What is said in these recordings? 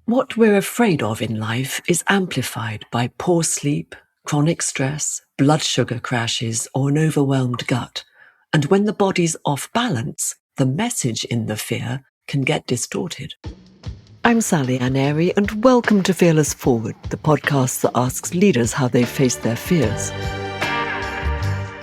What we're afraid of in life is amplified by poor sleep, chronic stress, blood sugar crashes, or an overwhelmed gut. And when the body's off balance, the message in the fear can get distorted. I'm Sally Aneri, and welcome to Fearless Forward, the podcast that asks leaders how they face their fears.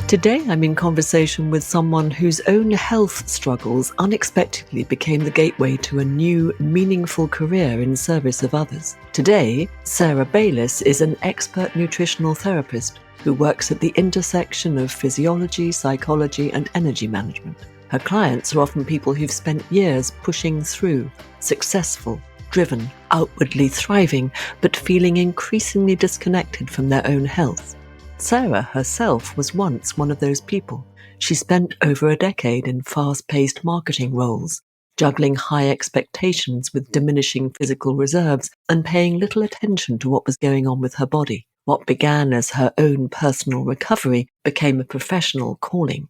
Today, I'm in conversation with someone whose own health struggles unexpectedly became the gateway to a new, meaningful career in service of others. Today, Sarah Bayliss is an expert nutritional therapist who works at the intersection of physiology, psychology, and energy management. Her clients are often people who've spent years pushing through, successful, driven, outwardly thriving, but feeling increasingly disconnected from their own health. Sarah herself was once one of those people. She spent over a decade in fast-paced marketing roles, juggling high expectations with diminishing physical reserves and paying little attention to what was going on with her body. What began as her own personal recovery became a professional calling.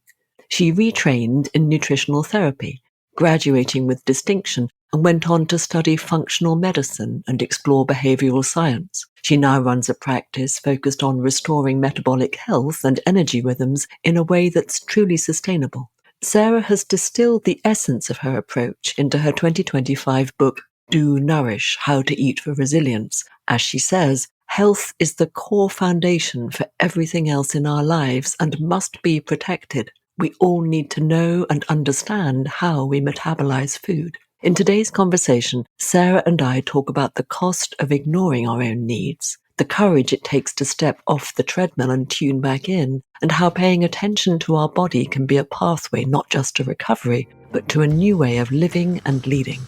She retrained in nutritional therapy, graduating with distinction, and went on to study functional medicine and explore behavioral science. She now runs a practice focused on restoring metabolic health and energy rhythms in a way that's truly sustainable. Sarah has distilled the essence of her approach into her 2025 book, Do Nourish: How to Eat for Resilience. As she says, health is the core foundation for everything else in our lives and must be protected. We all need to know and understand how we metabolize food. In today's conversation, Sarah and I talk about the cost of ignoring our own needs, the courage it takes to step off the treadmill and tune back in, and how paying attention to our body can be a pathway not just to recovery, but to a new way of living and leading.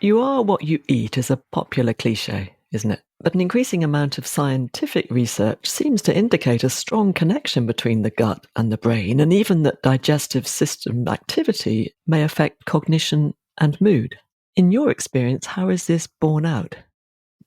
You are what you eat is a popular cliche, isn't it? But an increasing amount of scientific research seems to indicate a strong connection between the gut and the brain, and even that digestive system activity may affect cognition and mood. In your experience, how is this borne out?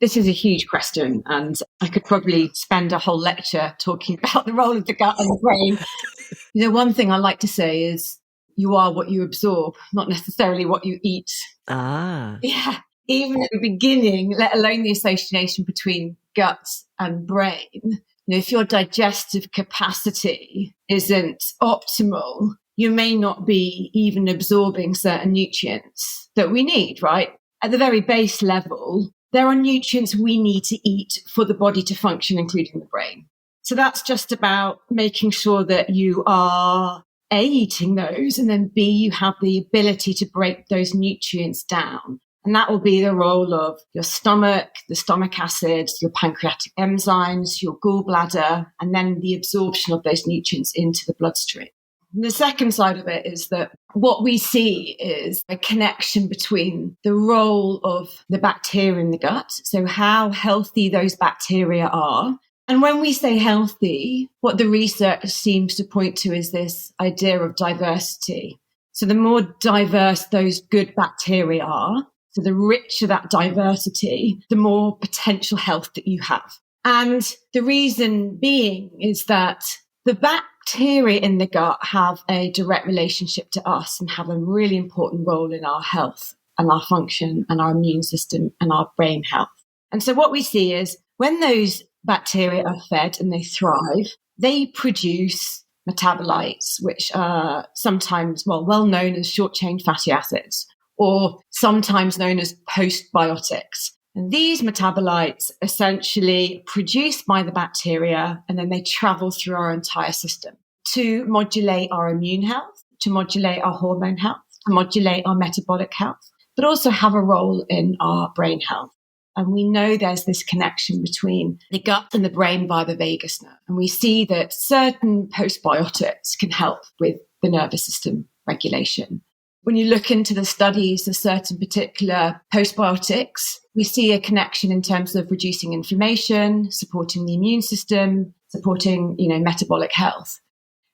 This is a huge question, and I could probably spend a whole lecture talking about the role of the gut and the brain. One thing I like to say is you are what you absorb, not necessarily what you eat. Yeah. Even at the beginning, let alone the association between gut and brain, if your digestive capacity isn't optimal, you may not be even absorbing certain nutrients that we need, right? At the very base level, there are nutrients we need to eat for the body to function, including the brain. So that's just about making sure that you are A, eating those, and then B, you have the ability to break those nutrients down. And that will be the role of your stomach, the stomach acids, your pancreatic enzymes, your gallbladder, and then the absorption of those nutrients into the bloodstream. And the second side of it is that what we see is a connection between the role of the bacteria in the gut, so how healthy those bacteria are. And when we say healthy, what the research seems to point to is this idea of diversity. So the more diverse those good bacteria are, so the richer that diversity, the more potential health that you have. And the reason being is that the bacteria in the gut have a direct relationship to us and have a really important role in our health and our function and our immune system and our brain health. And so what we see is when those bacteria are fed and they thrive, they produce metabolites, which are sometimes, well known as short-chain fatty acids, or sometimes known as postbiotics. And these metabolites essentially produced by the bacteria, and then they travel through our entire system to modulate our immune health, to modulate our hormone health, to modulate our metabolic health, but also have a role in our brain health. And we know there's this connection between the gut and the brain via the vagus nerve. And we see that certain postbiotics can help with the nervous system regulation. When you look into the studies of certain particular postbiotics, we see a connection in terms of reducing inflammation, supporting the immune system, supporting, metabolic health.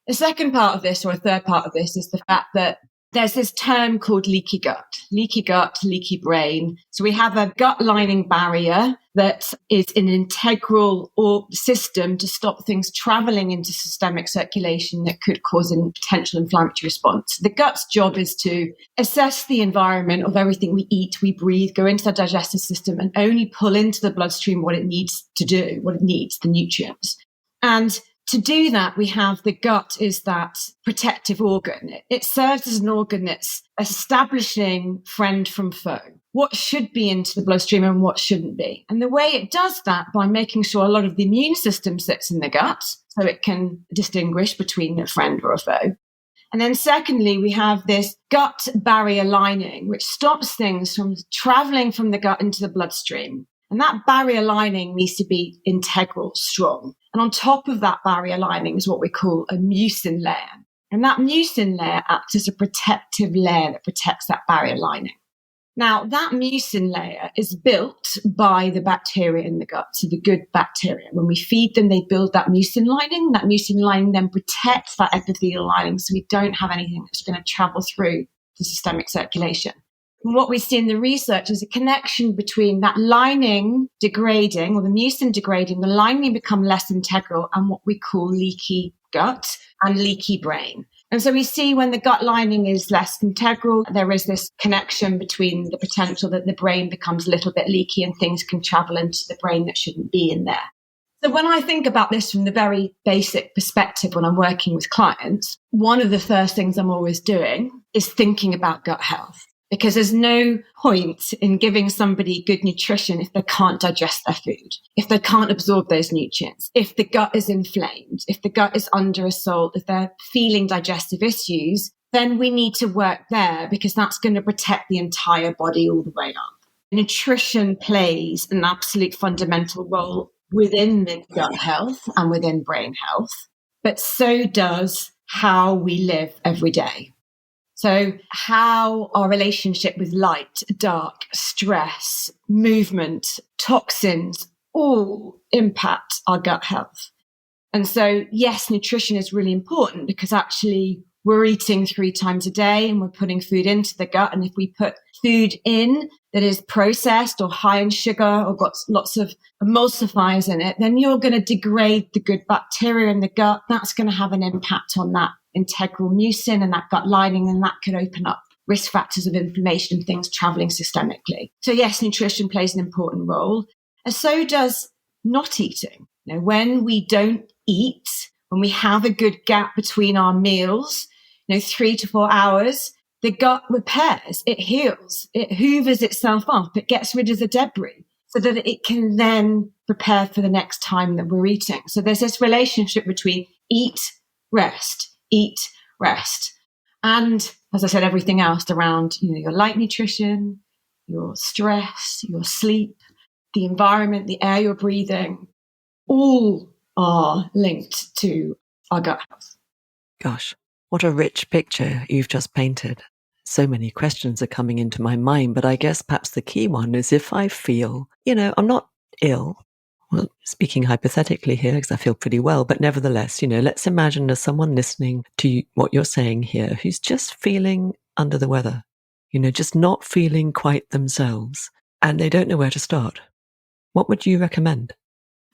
The second part of this, or a third part of this, is the fact that there's this term called leaky gut, leaky brain. So we have a gut lining barrier that is an integral system to stop things traveling into systemic circulation that could cause a potential inflammatory response. The gut's job is to assess the environment of everything we eat, we breathe, go into the digestive system, and only pull into the bloodstream what it needs to do, what it needs, the nutrients. And to do that, we have the gut is that protective organ. It serves as an organ that's establishing friend from foe, what should be into the bloodstream and what shouldn't be. And the way it does that by making sure a lot of the immune system sits in the gut so it can distinguish between a friend or a foe. And then secondly, we have this gut barrier lining, which stops things from traveling from the gut into the bloodstream. And that barrier lining needs to be integral, strong. And on top of that barrier lining is what we call a mucin layer. And that mucin layer acts as a protective layer that protects that barrier lining. Now, that mucin layer is built by the bacteria in the gut, so the good bacteria. When we feed them, they build that mucin lining. That mucin lining then protects that epithelial lining so we don't have anything that's going to travel through the systemic circulation. And what we see in the research is a connection between that lining degrading or the mucin degrading, the lining become less integral, and what we call leaky gut and leaky brain. And so we see when the gut lining is less integral, there is this connection between the potential that the brain becomes a little bit leaky and things can travel into the brain that shouldn't be in there. So when I think about this from the very basic perspective when I'm working with clients, one of the first things I'm always doing is thinking about gut health. Because there's no point in giving somebody good nutrition if they can't digest their food, if they can't absorb those nutrients, if the gut is inflamed, if the gut is under assault, if they're feeling digestive issues, then we need to work there because that's going to protect the entire body all the way up. Nutrition plays an absolute fundamental role within the gut health and within brain health, but so does how we live every day. So how our relationship with light, dark, stress, movement, toxins, all impact our gut health. And so, yes, nutrition is really important because actually we're eating 3 times a day and we're putting food into the gut. And if we put food in that is processed or high in sugar or got lots of emulsifiers in it, then you're going to degrade the good bacteria in the gut. That's going to have an impact on that integral mucin and that gut lining, and that could open up risk factors of inflammation and things traveling systemically. So yes, nutrition plays an important role, and so does not eating. You know, when we don't eat, when we have a good gap between our meals, 3 to 4 hours, the gut repairs, it heals, it hoovers itself up, it gets rid of the debris so that it can then prepare for the next time that we're eating. So there's this relationship between eat, rest, and, as I said, everything else around, your light nutrition, your stress, your sleep, the environment, the air you're breathing, all are linked to our gut health. Gosh, what a rich picture you've just painted. So many questions are coming into my mind, but I guess perhaps the key one is if I feel, I'm not ill. Well, speaking hypothetically here, because I feel pretty well, but nevertheless, let's imagine there's someone listening to what you're saying here who's just feeling under the weather, just not feeling quite themselves, and they don't know where to start. What would you recommend?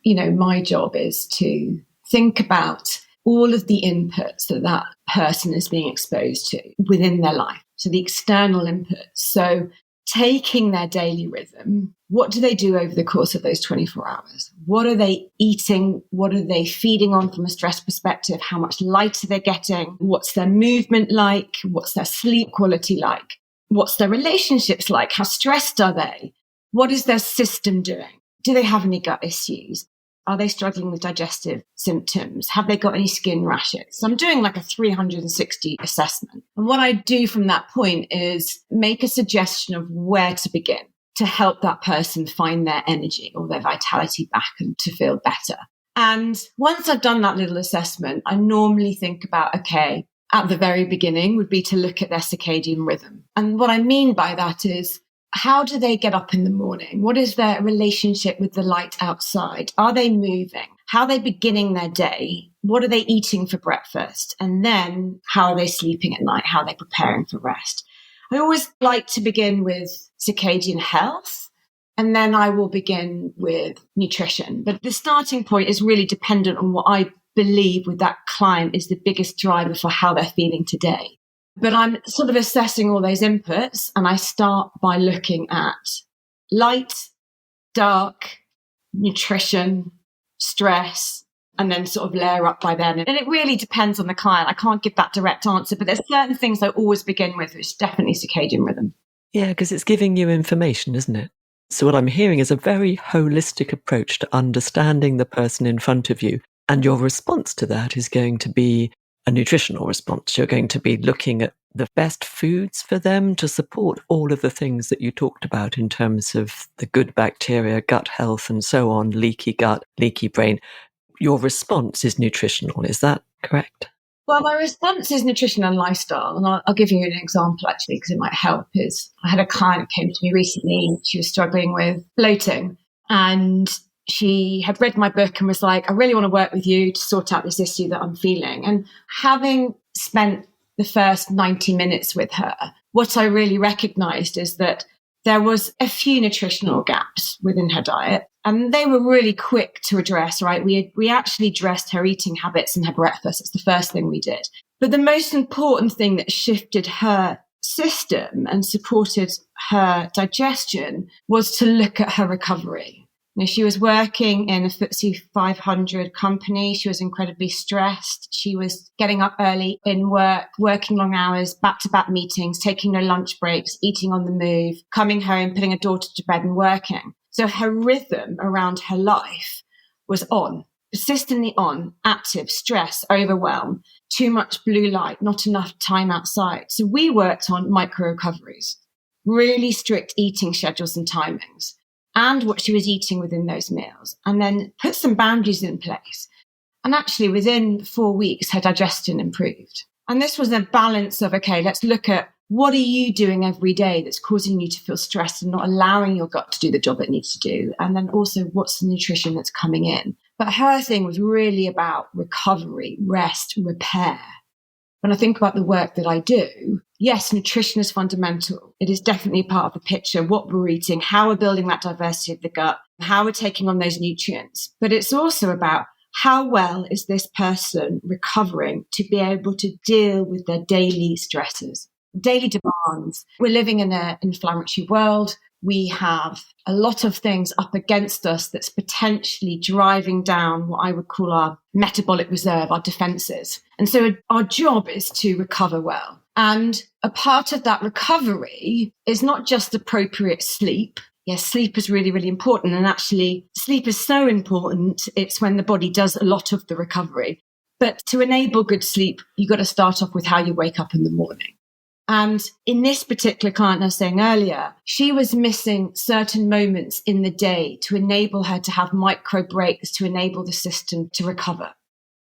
My job is to think about all of the inputs that person is being exposed to within their life. So the external inputs. So taking their daily rhythm, what do they do over the course of those 24 hours? What are they eating? What are they feeding on from a stress perspective? How much light are they getting? What's their movement like? What's their sleep quality like? What's their relationships like? How stressed are they? What is their system doing? Do they have any gut issues? Are they struggling with digestive symptoms? Have they got any skin rashes? So I'm doing like a 360 assessment. And what I do from that point is make a suggestion of where to begin to help that person find their energy or their vitality back and to feel better. And once I've done that little assessment, I normally think about, okay, at the very beginning would be to look at their circadian rhythm. And what I mean by that is, how do they get up in the morning? What is their relationship with the light outside? Are they moving? how are they beginning their day? What are they eating for breakfast? And then how are they sleeping at night? How are they preparing for rest? I always like to begin with circadian health, and then I will begin with nutrition. But the starting point is really dependent on what I believe with that client is the biggest driver for how they're feeling today. But I'm sort of assessing all those inputs, and I start by looking at light, dark, nutrition, stress, and then sort of layer up by then. And it really depends on the client. I can't give that direct answer, but there's certain things I always begin with, which is definitely circadian rhythm. Yeah, because it's giving you information, isn't it? So what I'm hearing is a very holistic approach to understanding the person in front of you. And your response to that is going to be a nutritional response. You're going to be looking at the best foods for them to support all of the things that you talked about in terms of the good bacteria, gut health, and so on, leaky gut, leaky brain. Your response is nutritional. Is that correct? Well, my response is nutrition and lifestyle. And I'll give you an example, actually, because it might help. Is I had a client who came to me recently. She was struggling with bloating, and she had read my book and was like, I really want to work with you to sort out this issue that I'm feeling. And having spent the first 90 minutes with her, what I really recognized is that there was a few nutritional gaps within her diet, and they were really quick to address, right? We actually addressed her eating habits and her breakfast. It's the first thing we did. But the most important thing that shifted her system and supported her digestion was to look at her recovery. You know, she was working in a FTSE 500 company. She was incredibly stressed. She was getting up early in work, working long hours, back-to-back meetings, taking no lunch breaks, eating on the move, coming home, putting her daughter to bed and working. So her rhythm around her life was on, persistently on, active, stress, overwhelm, too much blue light, not enough time outside. So we worked on micro recoveries, really strict eating schedules and timings, and what she was eating within those meals, and then put some boundaries in place. And actually within 4 weeks, her digestion improved. And this was a balance of, okay, let's look at what are you doing every day that's causing you to feel stressed and not allowing your gut to do the job it needs to do? And then also what's the nutrition that's coming in? But her thing was really about recovery, rest, repair. When I think about the work that I do, yes, nutrition is fundamental. It is definitely part of the picture, what we're eating, how we're building that diversity of the gut, how we're taking on those nutrients. But it's also about how well is this person recovering to be able to deal with their daily stresses, daily demands. We're living in an inflammatory world. We have a lot of things up against us that's potentially driving down what I would call our metabolic reserve, our defenses. And so our job is to recover well. And a part of that recovery is not just appropriate sleep. Yes, sleep is really, really important. And actually, sleep is so important. It's when the body does a lot of the recovery. But to enable good sleep, you've got to start off with how you wake up in the morning. And in this particular client I was saying earlier, she was missing certain moments in the day to enable her to have micro breaks, to enable the system to recover.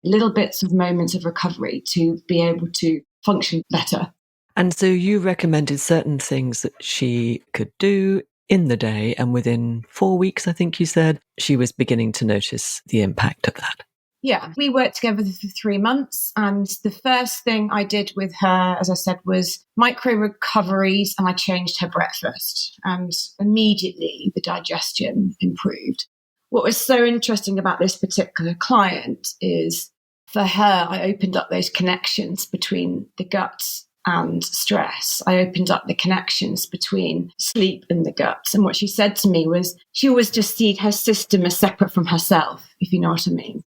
Little bits of moments of recovery to be able to function better. And so you recommended certain things that she could do in the day, and within 4 weeks, I think you said, she was beginning to notice the impact of that. Yeah, we worked together for 3 months. And the first thing I did with her, as I said, was micro recoveries, and I changed her breakfast. And immediately the digestion improved. What was so interesting about this particular client is for her, I opened up those connections between the gut and stress. I opened up the connections between sleep and the gut. And what she said to me was she always just see her system as separate from herself, if you know what I mean.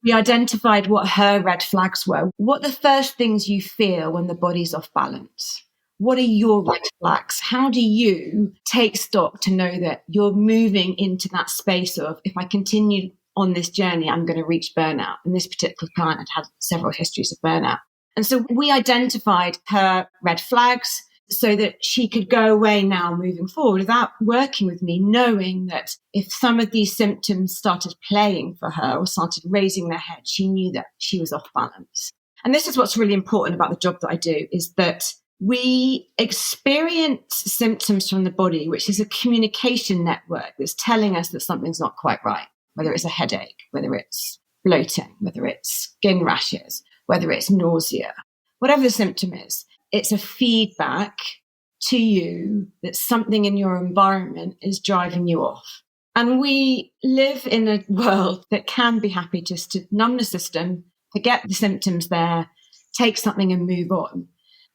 We identified what her red flags were. What are the first things you feel when the body's off balance? What are your red flags? How do you take stock to know that you're moving into that space of, if I continue on this journey, I'm going to reach burnout? And this particular client had several histories of burnout. And so we identified her red flags so that she could go away now moving forward without working with me, knowing that if some of these symptoms started playing for her or started raising their head, she knew that she was off balance. And this is what's really important about the job that I do, is that we experience symptoms from the body, which is a communication network that's telling us that something's not quite right, whether it's a headache, whether it's bloating, whether it's skin rashes, whether it's nausea, whatever the symptom is, it's a feedback to you that something in your environment is driving you off. And we live in a world that can be happy just to numb the system, forget the symptoms there, take something and move on.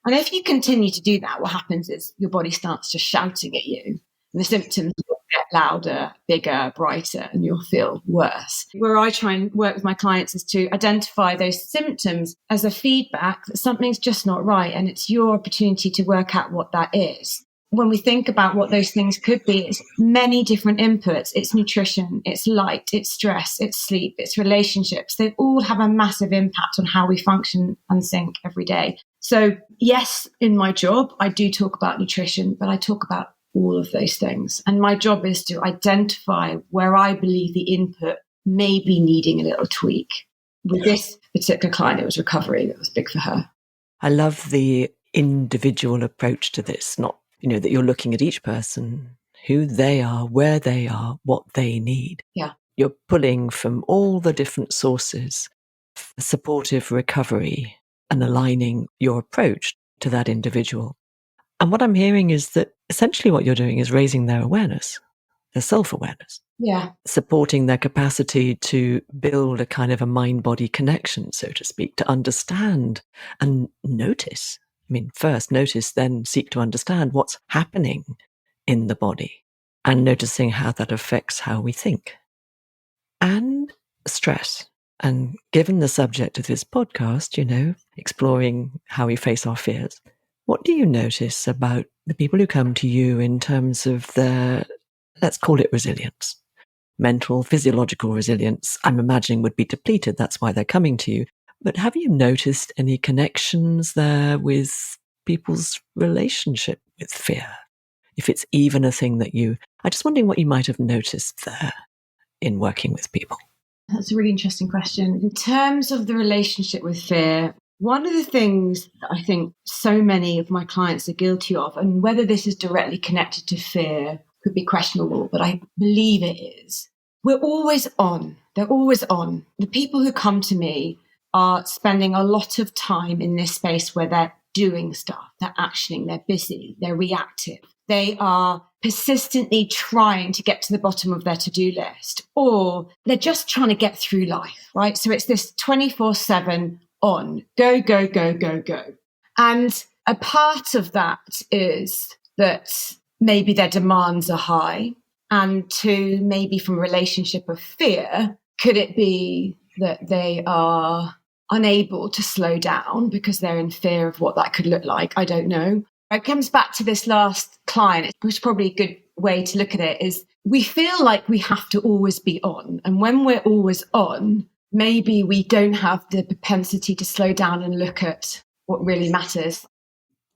And if you continue to do that, what happens is your body starts just shouting at you, and the symptoms will get louder, bigger, brighter, and you'll feel worse. Where I try and work with my clients is to identify those symptoms as a feedback that something's just not right, and it's your opportunity to work out what that is. When we think about what those things could be, it's many different inputs. It's nutrition, it's light, it's stress, it's sleep, it's relationships. They all have a massive impact on how we function and think every day. So yes, in my job, I do talk about nutrition, but I talk about all of those things. And my job is to identify where I believe the input may be needing a little tweak. With this particular client, it was recovery that was big for her. I love the individual approach to this, not that you're looking at each person, who they are, where they are, what they need. Yeah. You're pulling from all the different sources for supportive recovery and aligning your approach to that individual. And what I'm hearing is that essentially what you're doing is raising their awareness, their self-awareness. Yeah. Supporting their capacity to build a kind of a mind-body connection, so to speak, to understand and notice. First notice, then seek to understand what's happening in the body and noticing how that affects how we think. And stress. And given the subject of this podcast, exploring how we face our fears, what do you notice about the people who come to you in terms of their, let's call it resilience? Mental, physiological resilience, I'm imagining would be depleted. That's why they're coming to you. But have you noticed any connections there with people's relationship with fear? If it's even a thing that I'm just wondering what you might have noticed there in working with people. That's a really interesting question. In terms of the relationship with fear, one of the things that I think so many of my clients are guilty of, and whether this is directly connected to fear could be questionable, but I believe it is. We're always on. They're always on. The people who come to me are spending a lot of time in this space where they're doing stuff, they're actioning, they're busy, they're reactive. They are persistently trying to get to the bottom of their to-do list, or they're just trying to get through life, right? So it's this 24/7 on, go, go, go, go, go. And a part of that is that maybe their demands are high. And two, maybe from a relationship of fear, could it be that they are unable to slow down because they're in fear of what that could look like? I don't know. It comes back to this last client, which is probably a good way to look at it, is we feel like we have to always be on. And when we're always on, maybe we don't have the propensity to slow down and look at what really matters.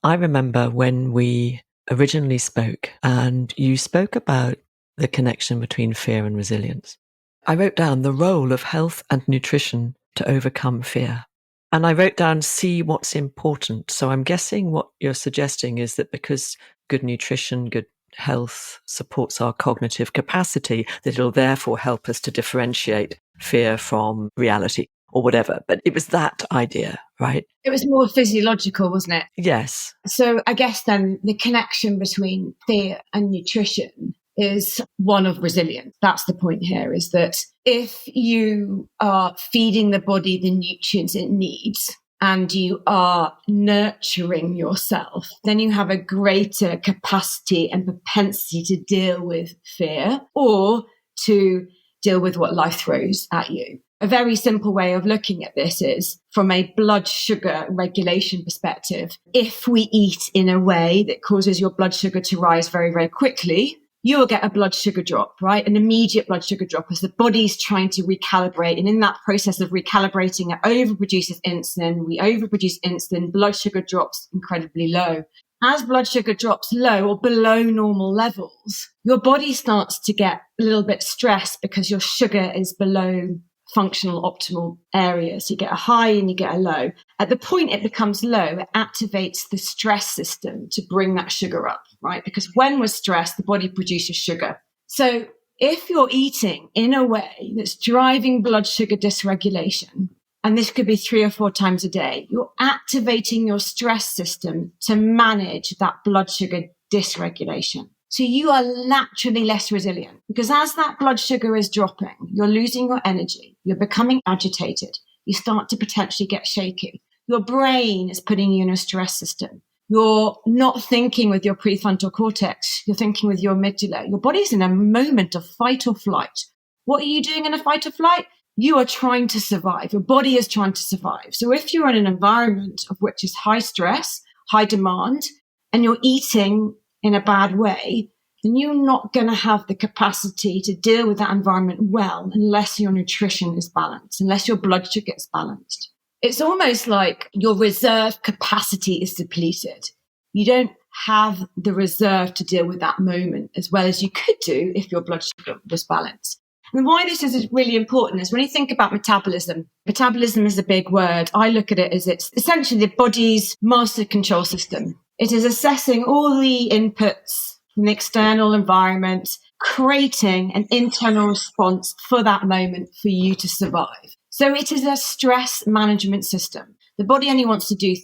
I remember when we originally spoke and you spoke about the connection between fear and resilience. I wrote down the role of health and nutrition to overcome fear. And I wrote down, see what's important. So I'm guessing what you're suggesting is that because good nutrition, good health supports our cognitive capacity, that it'll therefore help us to differentiate fear from reality or whatever. But it was that idea, right? It was more physiological, wasn't it? Yes. So I guess then the connection between fear and nutrition is one of resilience. That's the point here, is that if you are feeding the body the nutrients it needs and you are nurturing yourself, then you have a greater capacity and propensity to deal with fear or to deal with what life throws at you. A very simple way of looking at this is from a blood sugar regulation perspective. If we eat in a way that causes your blood sugar to rise very, very quickly, you will get a blood sugar drop, right? An immediate blood sugar drop as the body's trying to recalibrate. And in that process of recalibrating, it overproduces insulin. We overproduce insulin, blood sugar drops incredibly low. As blood sugar drops low or below normal levels, your body starts to get a little bit stressed because your sugar is below functional optimal areas. You get a high and you get a low. At the point it becomes low, it activates the stress system to bring that sugar up, right? Because when we're stressed, the body produces sugar. So if you're eating in a way that's driving blood sugar dysregulation, and this could be 3 or 4 times a day, you're activating your stress system to manage that blood sugar dysregulation. So you are naturally less resilient, because as that blood sugar is dropping, you're losing your energy, you're becoming agitated, you start to potentially get shaky. Your brain is putting you in a stress system. You're not thinking with your prefrontal cortex, you're thinking with your amygdala. Your body's in a moment of fight or flight. What are you doing in a fight or flight? You are trying to survive. Your body is trying to survive. So if you're in an environment of which is high stress, high demand, and you're eating in a bad way, then you're not going to have the capacity to deal with that environment well unless your nutrition is balanced, unless your blood sugar is balanced. It's almost like your reserve capacity is depleted. You don't have the reserve to deal with that moment as well as you could do if your blood sugar was balanced. And why this is really important is when you think about metabolism is a big word. I look at it as it's essentially the body's master control system. It is assessing all the inputs from the external environment, creating an internal response for that moment for you to survive. So it is a stress management system. The body only wants to do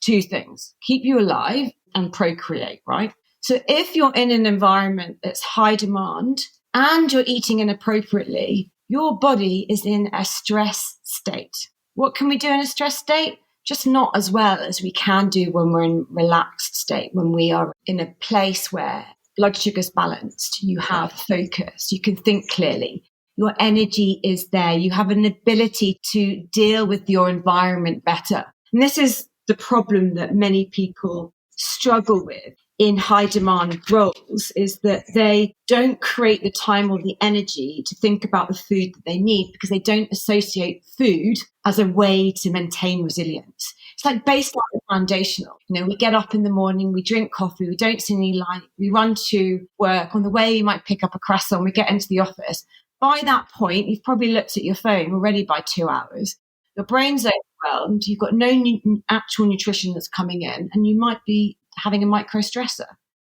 two things, keep you alive and procreate, right? So if you're in an environment that's high demand and you're eating inappropriately, your body is in a stress state. What can we do in a stress state? Just not as well as we can do when we're in relaxed state, when we are in a place where blood sugar's balanced, you have focus, you can think clearly. Your energy is there. You have an ability to deal with your environment better. And this is the problem that many people struggle with in high demand roles, is that they don't create the time or the energy to think about the food that they need because they don't associate food as a way to maintain resilience. It's like baseline and foundational. We get up in the morning, we drink coffee, we don't see any light, we run to work. On the way, you might pick up a croissant, we get into the office. By that point, you've probably looked at your phone already by 2 hours. Your brain's overwhelmed. You've got no actual nutrition that's coming in, and you might be having a micro stressor.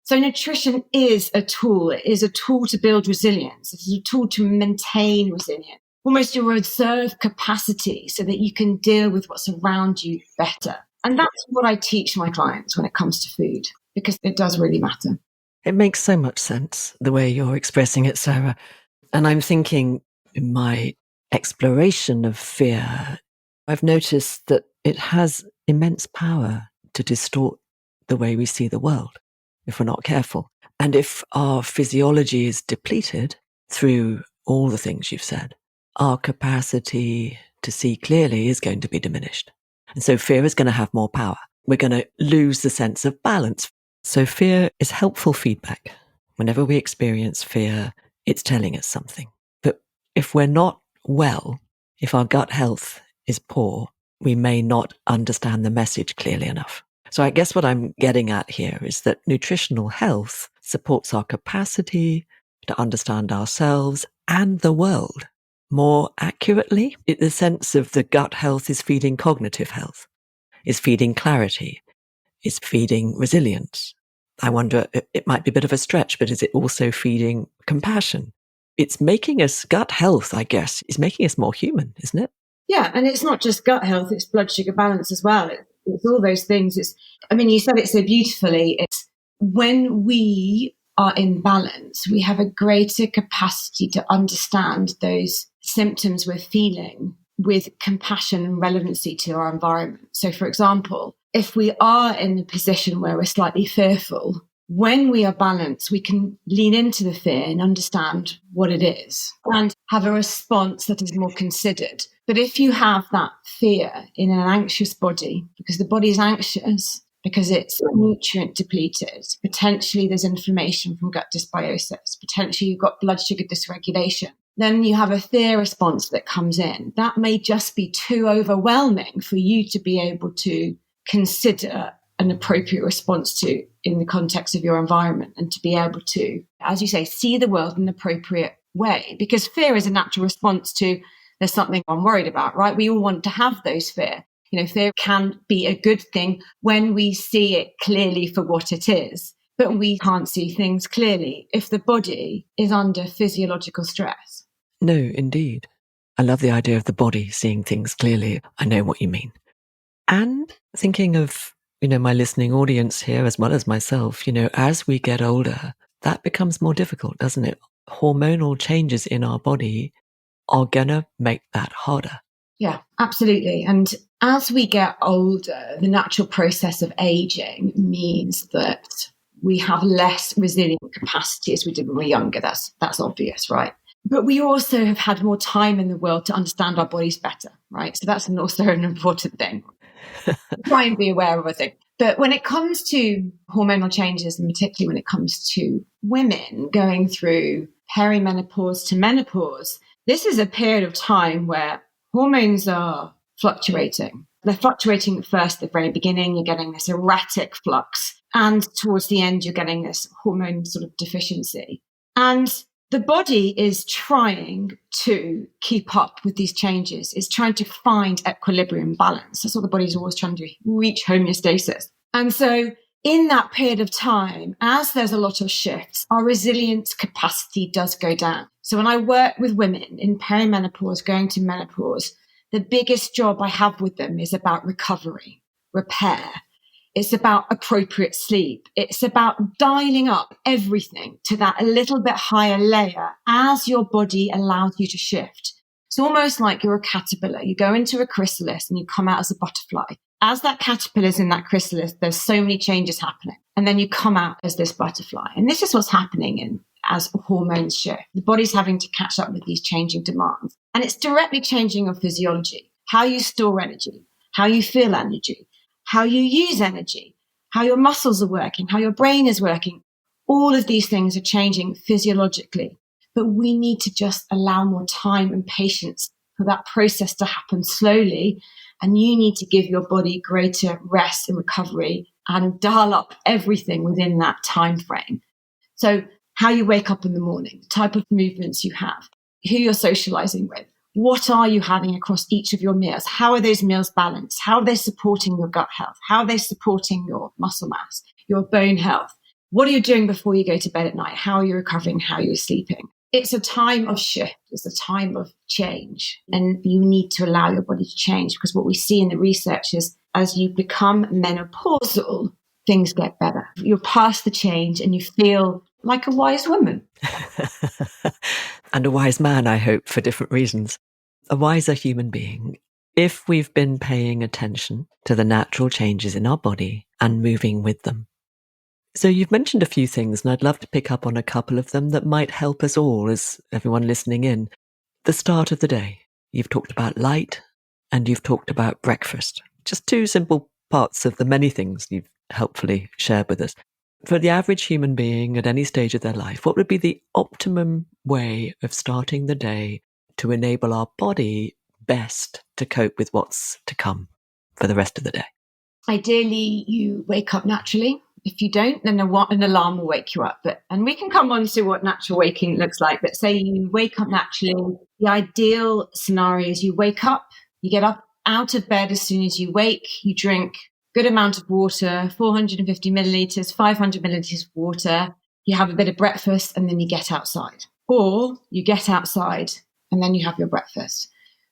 So nutrition is a tool. It is a tool to build resilience. It is a tool to maintain resilience, almost your reserve capacity so that you can deal with what's around you better. And that's what I teach my clients when it comes to food, because it does really matter. It makes so much sense, the way you're expressing it, Sarah. And I'm thinking in my exploration of fear, I've noticed that it has immense power to distort the way we see the world if we're not careful. And if our physiology is depleted through all the things you've said, our capacity to see clearly is going to be diminished. And so fear is going to have more power. We're going to lose the sense of balance. So fear is helpful feedback. Whenever we experience fear, it's telling us something. But if we're not well, if our gut health is poor, we may not understand the message clearly enough. So I guess what I'm getting at here is that nutritional health supports our capacity to understand ourselves and the world more accurately. The sense of the gut health is feeding cognitive health, is feeding clarity, is feeding resilience. I wonder, it might be a bit of a stretch, but is it also feeding compassion? It's making us, gut health, I guess, is making us more human, isn't it? Yeah, and it's not just gut health, it's blood sugar balance as well. It's all those things. You said it so beautifully. It's when we are in balance, we have a greater capacity to understand those symptoms we're feeling with compassion and relevancy to our environment. So, for example, if we are in a position where we're slightly fearful, when we are balanced, we can lean into the fear and understand what it is and have a response that is more considered. But if you have that fear in an anxious body, because the body is anxious, because it's nutrient depleted, potentially there's inflammation from gut dysbiosis, potentially you've got blood sugar dysregulation, then you have a fear response that comes in. That may just be too overwhelming for you to be able to consider an appropriate response to in the context of your environment, and to be able to, as you say, see the world in an appropriate way. Because fear is a natural response to there's something I'm worried about, right? We all want to have those fear. Fear can be a good thing when we see it clearly for what it is. but we can't see things clearly if the body is under physiological stress. No, indeed. I love the idea of the body seeing things clearly. I know what you mean. And thinking of, my listening audience here as well as myself, as we get older, that becomes more difficult, doesn't it? Hormonal changes in our body are gonna make that harder. Yeah, absolutely. And as we get older, the natural process of aging means that we have less resilient capacity as we did when we were younger. That's obvious, right? But we also have had more time in the world to understand our bodies better, right? So that's also an important thing. Try and be aware of, I think. But when it comes to hormonal changes, and particularly when it comes to women going through perimenopause to menopause, this is a period of time where hormones are fluctuating. They're fluctuating at first, at the very beginning, you're getting this erratic flux. And towards the end, you're getting this hormone sort of deficiency. And the body is trying to keep up with these changes. It's trying to find equilibrium balance. That's what the body's always trying to do, reach homeostasis. And so in that period of time, as there's a lot of shifts, our resilience capacity does go down. So when I work with women in perimenopause, going to menopause, the biggest job I have with them is about recovery, repair. It's about appropriate sleep. It's about dialing up everything to that a little bit higher layer as your body allows you to shift. It's almost like you're a caterpillar. You go into a chrysalis and you come out as a butterfly. As that caterpillar is in that chrysalis, there's so many changes happening. And then you come out as this butterfly. And this is what's happening as hormones shift. The body's having to catch up with these changing demands. And it's directly changing your physiology, how you store energy, how you feel energy, how you use energy, how your muscles are working, how your brain is working. All of these things are changing physiologically, but we need to just allow more time and patience for that process to happen slowly. And you need to give your body greater rest and recovery and dial up everything within that time frame. So how you wake up in the morning, the type of movements you have, who you're socializing with, what are you having across each of your meals? How are those meals balanced? How are they supporting your gut health? How are they supporting your muscle mass, your bone health? What are you doing before you go to bed at night? How are you recovering? How are you sleeping? It's a time of shift. It's a time of change. And you need to allow your body to change, because what we see in the research is as you become menopausal, things get better. You're past the change and you feel like a wise woman. And a wise man, I hope, for different reasons. A wiser human being, if we've been paying attention to the natural changes in our body and moving with them. So you've mentioned a few things, and I'd love to pick up on a couple of them that might help us all, as everyone listening in. The start of the day. You've talked about light and you've talked about breakfast. Just two simple parts of the many things you've helpfully shared with us. For the average human being at any stage of their life, what would be the optimum way of starting the day to enable our body best to cope with what's to come for the rest of the day? Ideally, you wake up naturally. If you don't, then an alarm will wake you up. And we can come on to what natural waking looks like. But say you wake up naturally, the ideal scenario is you wake up, you get up out of bed as soon as you wake, you drink good amount of water, 450 milliliters, 500 milliliters of water. You have a bit of breakfast and then you get outside. Or you get outside and then you have your breakfast.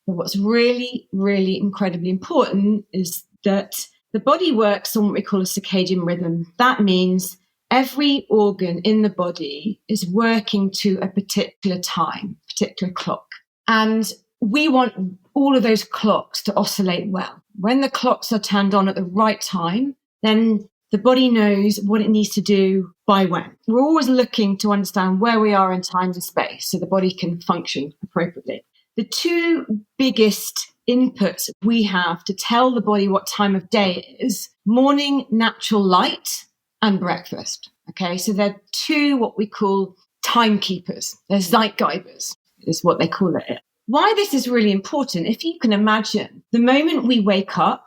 But what's really, really incredibly important is that the body works on what we call a circadian rhythm. That means every organ in the body is working to a particular time, particular clock. And we want all of those clocks to oscillate well. When the clocks are turned on at the right time, then the body knows what it needs to do by when. We're always looking to understand where we are in time and space so the body can function appropriately. The two biggest inputs we have to tell the body what time of day it is: morning natural light and breakfast. Okay, so they're two what we call timekeepers. They're zeitgeibers is what they call it. Why this is really important, if you can imagine, the moment we wake up,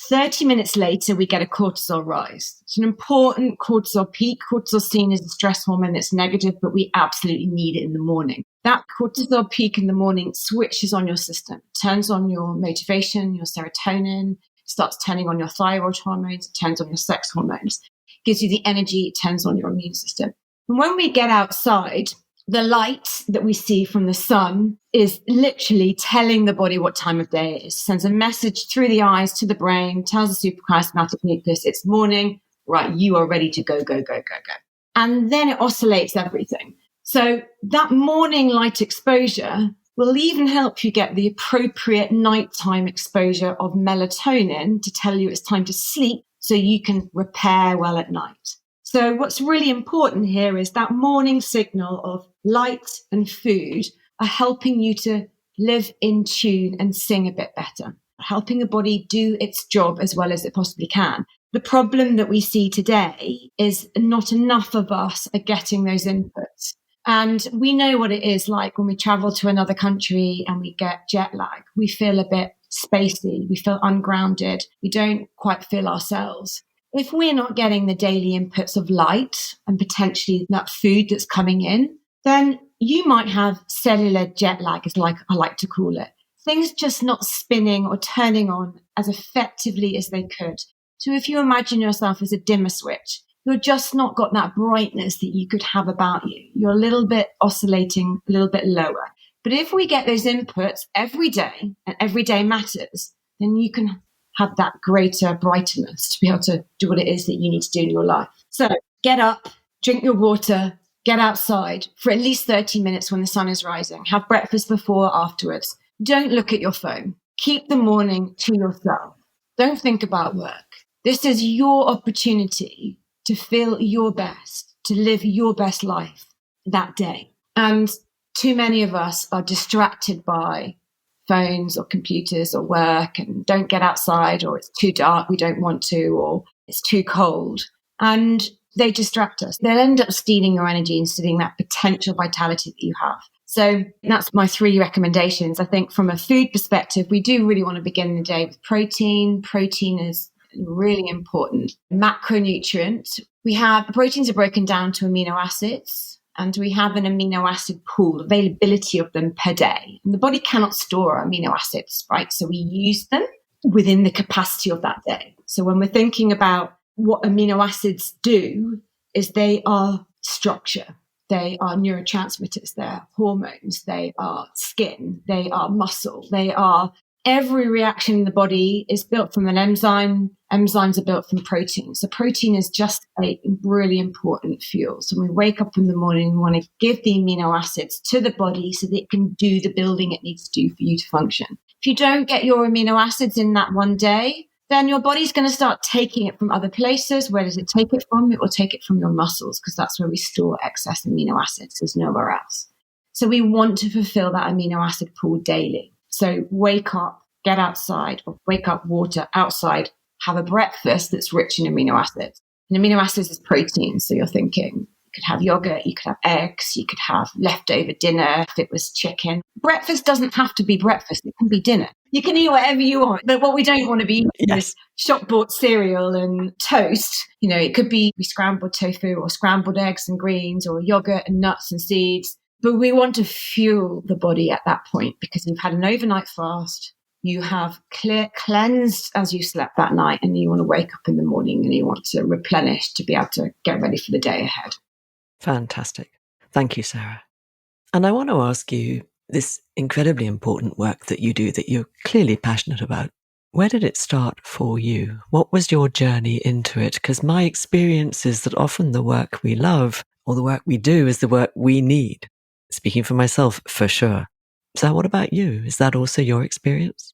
30 minutes later, we get a cortisol rise. It's an important cortisol peak. Cortisol is seen as a stress hormone that's negative, but we absolutely need it in the morning. That cortisol peak in the morning switches on your system, turns on your motivation, your serotonin, starts turning on your thyroid hormones, it turns on your sex hormones. gives you the energy, it turns on your immune system. And when we get outside, the light that we see from the sun is literally telling the body what time of day it is. Sends a message through the eyes to the brain, tells the suprachiasmatic nucleus it's morning, right, you are ready to go, go, go, go, go. And then it oscillates everything. So that morning light exposure will even help you get the appropriate nighttime exposure of melatonin to tell you it's time to sleep so you can repair well at night. So what's really important here is that morning signal of light and food are helping you to live in tune and sing a bit better, helping the body do its job as well as it possibly can. The problem that we see today is not enough of us are getting those inputs. And we know what it is like when we travel to another country and we get jet lag. We feel a bit spacey. We feel ungrounded. We don't quite feel ourselves. If we're not getting the daily inputs of light and potentially that food that's coming in, then you might have cellular jet lag, as I like to call it. Things just not spinning or turning on as effectively as they could. So if you imagine yourself as a dimmer switch, you're just not got that brightness that you could have about you. You're a little bit oscillating, a little bit lower. But if we get those inputs every day, and every day matters, then you can have that greater brightness to be able to do what it is that you need to do in your life. So get up, drink your water, get outside for at least 30 minutes when the sun is rising. Have breakfast before or afterwards. Don't look at your phone. Keep the morning to yourself. Don't think about work. This is your opportunity to feel your best, to live your best life that day. And too many of us are distracted by phones or computers or work and don't get outside, or it's too dark, we don't want to, or it's too cold. And they distract us. They'll end up stealing your energy and stealing that potential vitality that you have. So that's my 3 recommendations. I think from a food perspective, we do really want to begin the day with protein. Protein is really important macronutrient. Proteins are broken down to amino acids, and we have an amino acid pool, availability of them per day. And the body cannot store amino acids, right? So we use them within the capacity of that day. So when we're thinking about what amino acids do, is they are structure. They are neurotransmitters, they're hormones, they are skin, they are muscle, they are every reaction in the body is built from an enzyme. Enzymes are built from protein. So protein is just a really important fuel. So when we wake up in the morning, we want to give the amino acids to the body so that it can do the building it needs to do for you to function. If you don't get your amino acids in that one day, then your body's going to start taking it from other places. Where does it take it from? It will take it from your muscles, because that's where we store excess amino acids. There's nowhere else. So we want to fulfill that amino acid pool daily. So wake up, get outside, or wake up, water, outside, have a breakfast that's rich in amino acids. And amino acids is protein. So you're thinking you could have yogurt, you could have eggs, you could have leftover dinner if it was chicken. Breakfast doesn't have to be breakfast. It can be dinner. You can eat whatever you want. But what we don't want to be eating is shop-bought cereal and toast. You know, it could be scrambled tofu or scrambled eggs and greens or yogurt and nuts and seeds. But we want to fuel the body at that point, because you've had an overnight fast. You have cleansed as you slept that night, and you want to wake up in the morning and you want to replenish to be able to get ready for the day ahead. Fantastic. Thank you, Sarah. And I want to ask you, this incredibly important work that you do, that you're clearly passionate about, where did it start for you? What was your journey into it? Because my experience is that often the work we love or the work we do is the work we need. Speaking for myself, for sure. So what about you? Is that also your experience?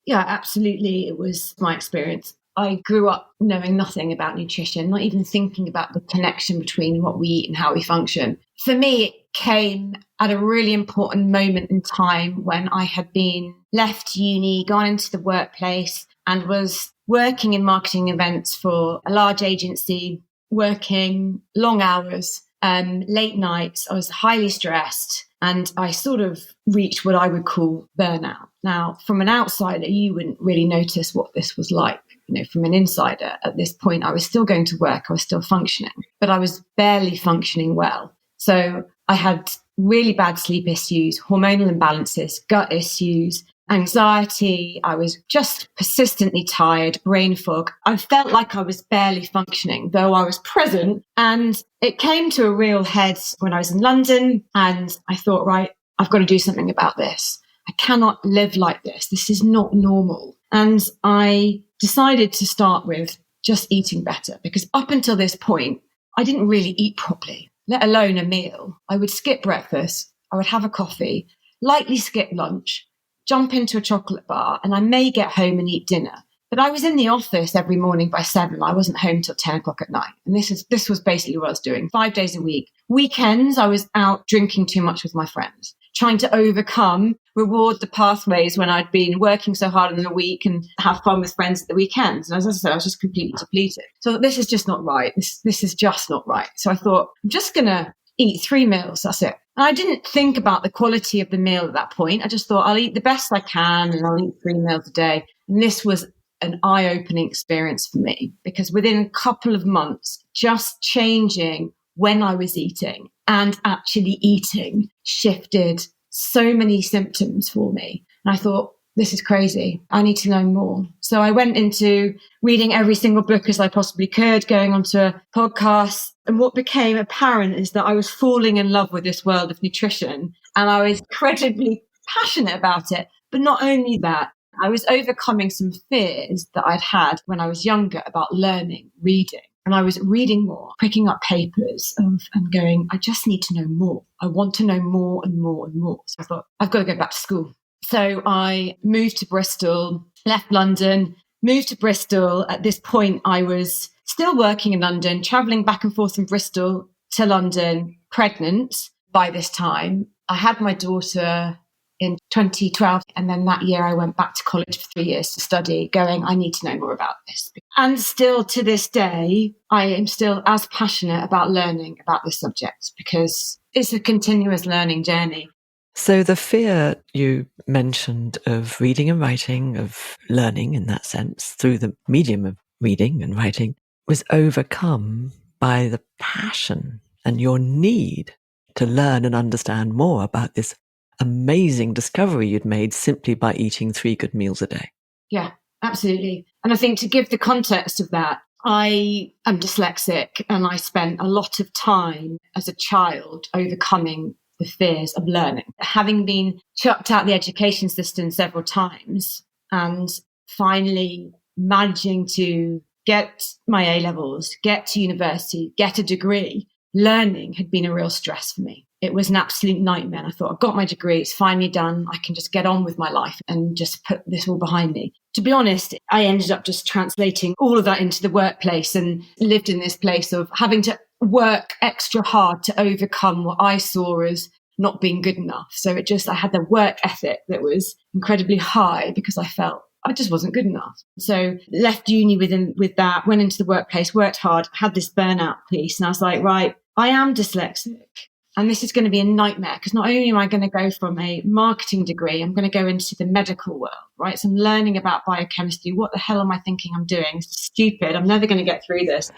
Yeah, absolutely. It was my experience. I grew up knowing nothing about nutrition, not even thinking about the connection between what we eat and how we function. For me, it came at a really important moment in time when I had been left uni, gone into the workplace, and was working in marketing events for a large agency, working long hours, late nights. I was highly stressed, and I sort of reached what I would call burnout. Now, from an outsider, you wouldn't really notice what this was like. You know, from an insider, at this point, I was still going to work, I was still functioning, but I was barely functioning well. So I had really bad sleep issues, hormonal imbalances, gut issues, anxiety. I was just persistently tired, brain fog. I felt like I was barely functioning, though I was present. And it came to a real head when I was in London. And I thought, right, I've got to do something about this. I cannot live like this. This is not normal. And I decided to start with just eating better, because up until this point, I didn't really eat properly, let alone a meal. I would skip breakfast. I would have a coffee, lightly skip lunch, jump into a chocolate bar, and I may get home and eat dinner. But I was in the office every morning by 7. I wasn't home till 10 o'clock at night. And this was basically what I was doing 5 days a week. Weekends, I was out drinking too much with my friends, trying to reward the pathways when I'd been working so hard in the week and have fun with friends at the weekends. And as I said, I was just completely depleted. So this is just not right. This is just not right. So I thought, I'm just going to eat 3 meals. That's it. And I didn't think about the quality of the meal at that point. I just thought I'll eat the best I can and I'll eat 3 meals a day. And this was an eye-opening experience for me, because within a couple of months, just changing when I was eating and actually eating shifted so many symptoms for me. And I thought, this is crazy. I need to know more. So I went into reading every single book as I possibly could, going onto podcasts. And what became apparent is that I was falling in love with this world of nutrition, and I was incredibly passionate about it. But not only that, I was overcoming some fears that I'd had when I was younger about learning, reading. And I was reading more, picking up papers and going, I just need to know more. I want to know more and more and more. So I thought, I've got to go back to school. So I moved to Bristol, left London, moved to Bristol. At this point, I was still working in London, traveling back and forth from Bristol to London, pregnant by this time. I had my daughter in 2012. And then that year I went back to college for 3 years to study, going, I need to know more about this. And still to this day, I am still as passionate about learning about this subject, because it's a continuous learning journey. So the fear you mentioned of reading and writing, of learning in that sense, through the medium of reading and writing, was overcome by the passion and your need to learn and understand more about this amazing discovery you'd made simply by eating 3 good meals a day. Yeah, absolutely. And I think to give the context of that, I am dyslexic, and I spent a lot of time as a child overcoming the fears of learning. Having been chucked out the education system several times and finally managing to get my A-levels, get to university, get a degree, learning had been a real stress for me. It was an absolute nightmare. And I thought, I've got my degree, it's finally done. I can just get on with my life and just put this all behind me. To be honest, I ended up just translating all of that into the workplace and lived in this place of having to work extra hard to overcome what I saw as not being good enough. So I had the work ethic that was incredibly high because I felt I just wasn't good enough. So left uni with that, went into the workplace, worked hard, had this burnout piece. And I was like, right, I am dyslexic. And this is going to be a nightmare, because not only am I going to go from a marketing degree, I'm going to go into the medical world, right? So I'm learning about biochemistry. What the hell am I thinking I'm doing? It's stupid. I'm never going to get through this.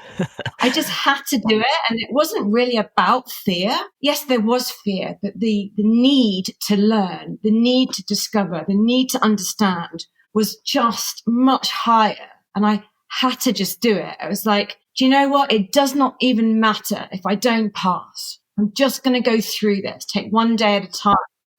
I just had to do it. And it wasn't really about fear. Yes, there was fear, but the need to learn, the need to discover, the need to understand was just much higher. And I had to just do it. I was like, do you know what? It does not even matter if I don't pass. I'm just going to go through this, take one day at a time.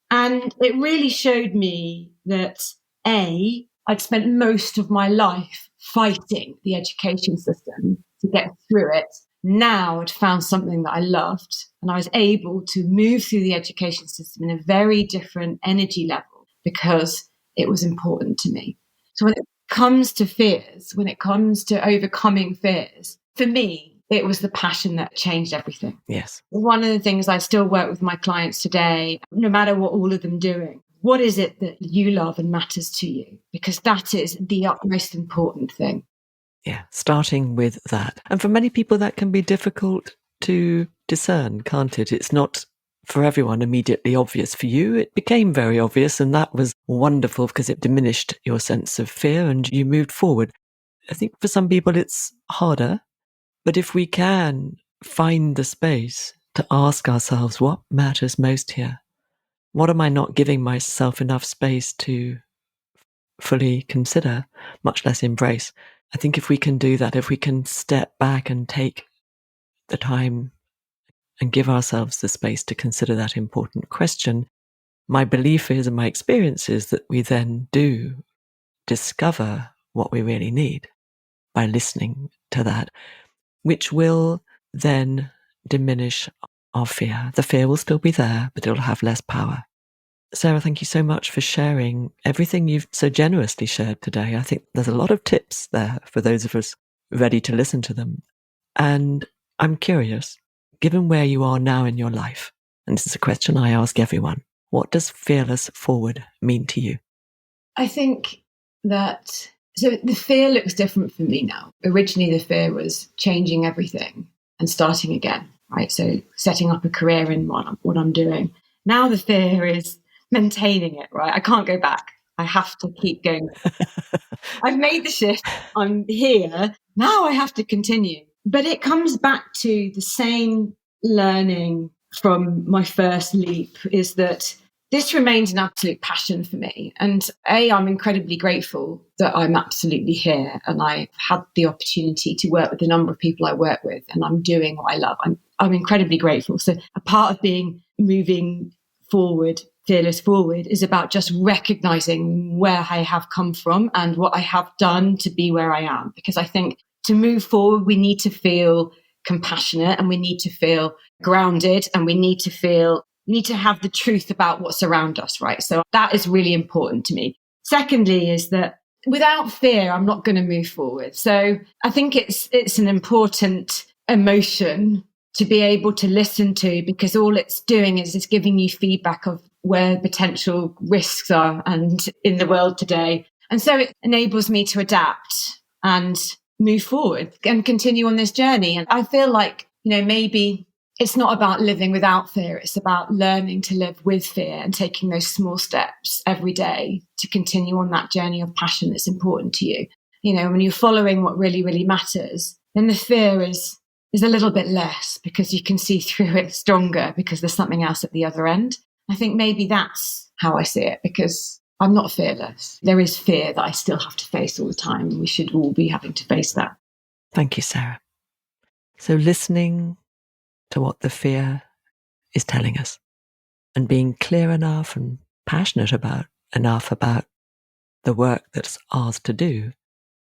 And it really showed me that, I'd spent most of my life fighting the education system to get through it. Now I'd found something that I loved, and I was able to move through the education system in a very different energy level because it was important to me. So when it comes to fears, when it comes to overcoming fears, for me, it was the passion that changed everything. Yes. One of the things I still work with my clients today, no matter what all of them doing, what is it that you love and matters to you? Because that is the utmost important thing. Yeah, starting with that. And for many people, that can be difficult to discern, can't it? It's not for everyone immediately obvious. For you, it became very obvious, and that was wonderful because it diminished your sense of fear and you moved forward. I think for some people, it's harder. But if we can find the space to ask ourselves what matters most here, what am I not giving myself enough space to fully consider, much less embrace. I think if we can do that, if we can step back and take the time and give ourselves the space to consider that important question, my belief is and my experience is that we then do discover what we really need by listening to that, which will then diminish our fear. The fear will still be there, but it'll have less power. Sarah, thank you so much for sharing everything you've so generously shared today. I think there's a lot of tips there for those of us ready to listen to them. And I'm curious, given where you are now in your life, and this is a question I ask everyone, what does fearless forward mean to you? I think that, so the fear looks different for me now. Originally, the fear was changing everything and starting again, right? So setting up a career in what I'm doing. Now the fear is maintaining it, right? I can't go back. I have to keep going. I've made the shift. I'm here. Now I have to continue. But it comes back to the same learning from my first leap, is that this remains an absolute passion for me. And I'm incredibly grateful that I'm absolutely here. And I've had the opportunity to work with a number of people I work with, and I'm doing what I love. I'm incredibly grateful. So a part of moving forward, fearless forward, is about just recognizing where I have come from and what I have done to be where I am. Because I think to move forward, we need to feel compassionate, and we need to feel grounded, and we need to have the truth about what's around us, right? So that is really important to me. Secondly, is that without fear, I'm not going to move forward. So I think it's an important emotion to be able to listen to, because all it's doing is it's giving you feedback of where potential risks are and in the world today. And so it enables me to adapt and move forward and continue on this journey. And I feel like, maybe it's not about living without fear. It's about learning to live with fear and taking those small steps every day to continue on that journey of passion that's important to you. When you're following what really, really matters, then the fear is a little bit less, because you can see through it stronger, because there's something else at the other end. I think maybe that's how I see it, because I'm not fearless. There is fear that I still have to face all the time, and we should all be having to face that. Thank you, Sarah. So listening to what the fear is telling us, and being clear enough and passionate enough about the work that's ours to do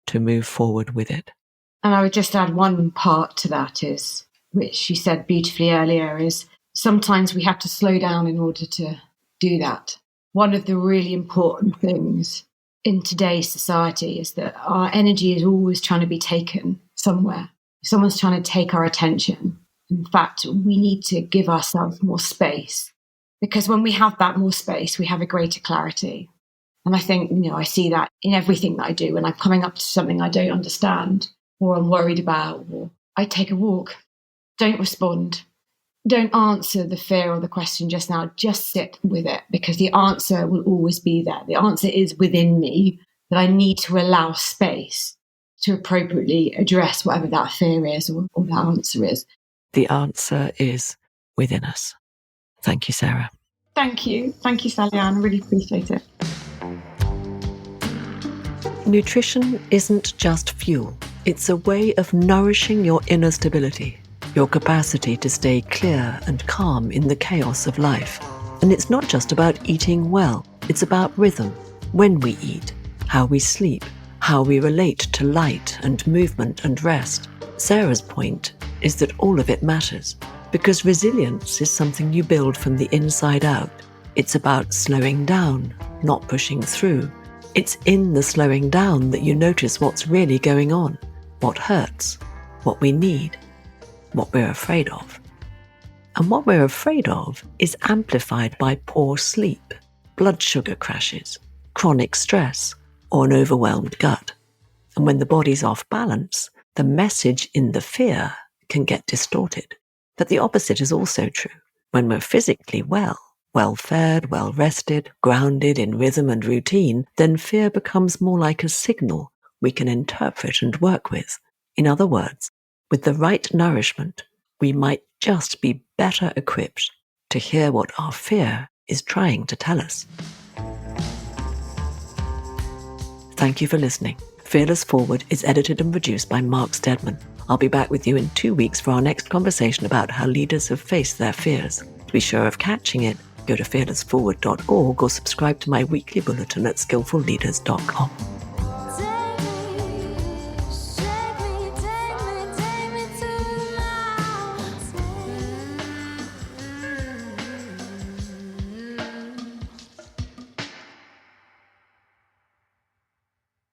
to move forward with it. And I would just add one part to that, which you said beautifully earlier, is sometimes we have to slow down in order to do that. One of the really important things in today's society is that our energy is always trying to be taken somewhere. Someone's trying to take our attention. In fact, we need to give ourselves more space, because when we have that more space, we have a greater clarity. And I think, I see that in everything that I do. When I'm coming up to something I don't understand, or I'm worried about, or I take a walk, don't respond. Don't answer the fear or the question just now. Just sit with it, because the answer will always be there. The answer is within me, that I need to allow space to appropriately address whatever that fear is or that answer is. The answer is within us. Thank you, Sarah. Thank you. Thank you, Sally-Ann. I really appreciate it. Nutrition isn't just fuel. It's a way of nourishing your inner stability, your capacity to stay clear and calm in the chaos of life. And it's not just about eating well. It's about rhythm, when we eat, how we sleep, how we relate to light and movement and rest. Sarah's point is that all of it matters, because resilience is something you build from the inside out. It's about slowing down, not pushing through. It's in the slowing down that you notice what's really going on, what hurts, what we need, what we're afraid of. And what we're afraid of is amplified by poor sleep, blood sugar crashes, chronic stress, or an overwhelmed gut. And when the body's off balance, the message in the fear can get distorted. But the opposite is also true. When we're physically well-fed, well-rested, grounded in rhythm and routine, then fear becomes more like a signal we can interpret and work with. In other words, with the right nourishment, we might just be better equipped to hear what our fear is trying to tell us. Thank you for listening. Fearless Forward is edited and produced by Mark Steadman. I'll be back with you in 2 weeks for our next conversation about how leaders have faced their fears. To be sure of catching it, go to fearlessforward.org or subscribe to my weekly bulletin at skillfulleaders.com.